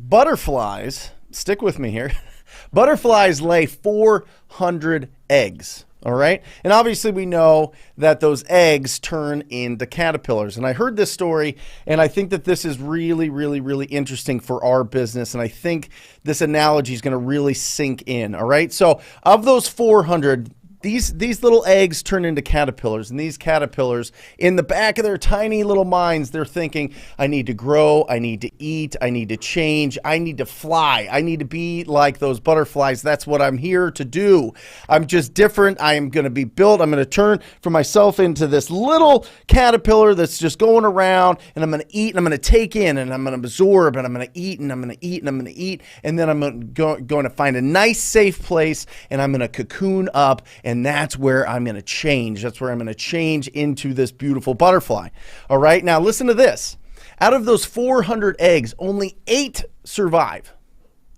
Butterflies, stick with me here. Butterflies lay 400 eggs. All right. And obviously we know that those eggs turn into caterpillars. And I heard this story, and I think that this is really, really, really interesting for our business. And I think this analogy is going to really sink in. All right. So of those 400, these little eggs turn into caterpillars, and these caterpillars, in the back of their tiny little minds, they're thinking, I need to grow, I need to eat, I need to change, I need to fly, I need to be like those butterflies. That's what I'm here to do. I'm just different. I am going to be built. I'm going to turn for myself into this little caterpillar that's just going around, and I'm going to eat, and I'm going to take in, and I'm going to absorb, and I'm going to eat, and I'm going to eat, and I'm going to eat, and then I'm going to find a nice, safe place, and I'm going to cocoon up, and that's where I'm going to change. That's where I'm going to change into this beautiful butterfly. All right. Now listen to this. Out of those 400 eggs, only 8 survive.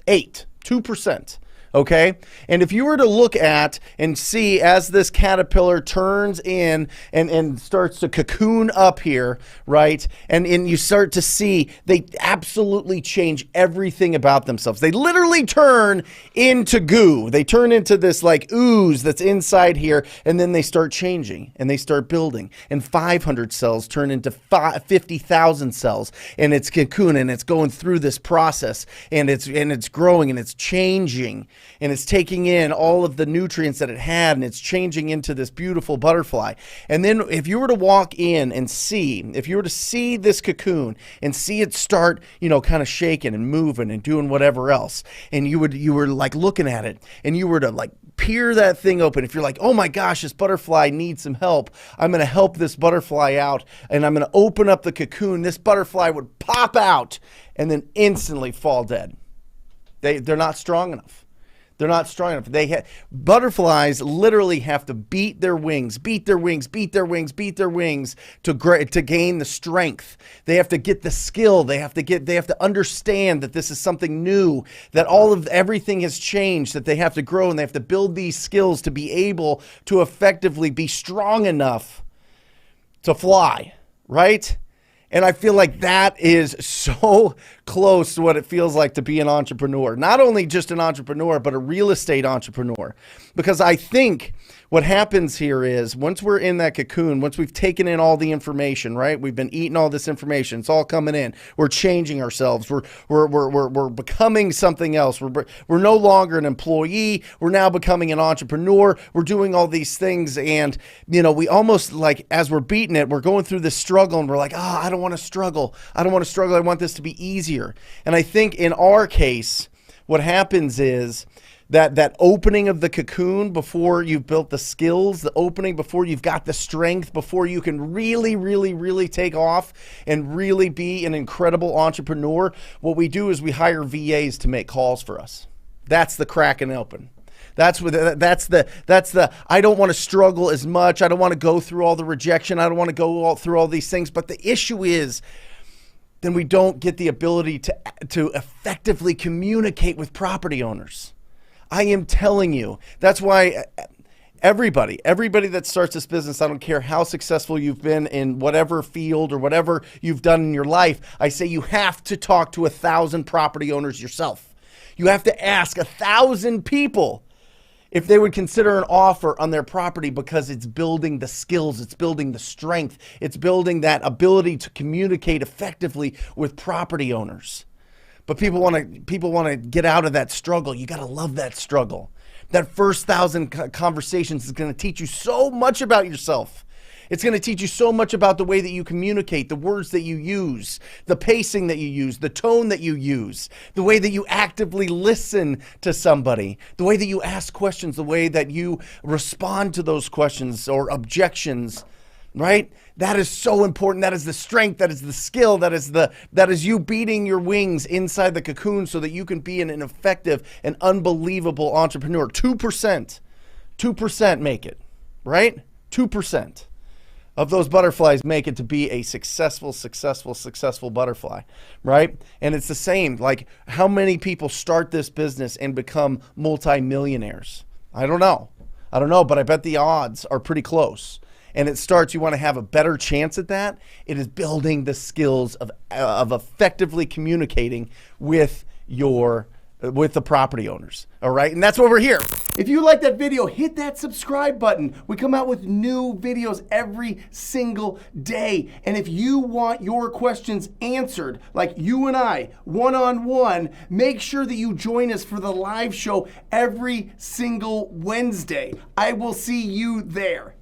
8, 2%. Okay. And if you were to look at and see as this caterpillar turns in and starts to cocoon up here, right? And you start to see they absolutely change everything about themselves. They literally turn into goo. They turn into this like ooze that's inside here. And then they start changing and they start building. And 500 cells turn into 50,000 cells. And it's cocoon and it's going through this process and it's growing and it's changing. And it's taking in all of the nutrients that it had, and it's changing into this beautiful butterfly. And then if you were to walk in and see, if you were to see this cocoon and see it start, kind of shaking and moving and doing whatever else, and you were like looking at it, and you were to like peer that thing open. If you're like, oh my gosh, this butterfly needs some help, I'm going to help this butterfly out, and I'm going to open up the cocoon. This butterfly would pop out and then instantly fall dead. They're not strong enough. They're not strong enough. Butterflies literally have to beat their wings to gain the strength. They have to get the skill. They have to understand that this is something new, that everything has changed, that they have to grow, and they have to build these skills to be able to effectively be strong enough to fly, right? And I feel like that is so close to what it feels like to be an entrepreneur. Not only just an entrepreneur, but a real estate entrepreneur. Because I think what happens here is once we're in that cocoon, once we've taken in all the information, right? We've been eating all this information. It's all coming in. We're changing ourselves. We're becoming something else. We're no longer an employee. We're now becoming an entrepreneur. We're doing all these things. And, we almost like, as we're beating it, we're going through this struggle and we're like, I don't want to struggle. I don't want to struggle. I want this to be easier. And I think in our case, what happens is that opening of the cocoon before you've built the skills, the opening before you've got the strength, before you can really, really, really take off and really be an incredible entrepreneur, what we do is we hire VAs to make calls for us. That's the cracking open. That's the I don't want to struggle as much. I don't want to go through all the rejection. I don't want to go through all these things. But the issue is then we don't get the ability to effectively communicate with property owners. I am telling you, that's why everybody that starts this business, I don't care how successful you've been in whatever field or whatever you've done in your life, I say you have to talk to 1,000 property owners yourself. You have to ask 1,000 people if they would consider an offer on their property, because it's building the skills, it's building the strength, it's building that ability to communicate effectively with property owners. But people want to get out of that struggle. You got to love that struggle. That first 1,000 conversations is going to teach you so much about yourself. It's going to teach you so much about the way that you communicate, the words that you use, the pacing that you use, the tone that you use, the way that you actively listen to somebody, the way that you ask questions, the way that you respond to those questions or objections, right? That is so important. That is the strength. That is the skill. That is you beating your wings inside the cocoon so that you can be an effective and unbelievable entrepreneur. 2% make it, right? 2% of those butterflies make it to be a successful butterfly, right? And it's the same, like how many people start this business and become multimillionaires? I don't know, but I bet the odds are pretty close. And it starts, you want to have a better chance at that, it is building the skills of effectively communicating with with the property owners. All right. And that's why we're here. If you like that video, hit that subscribe button. We come out with new videos every single day. And if you want your questions answered, like you and I, one-on-one, make sure that you join us for the live show every single Wednesday. I will see you there.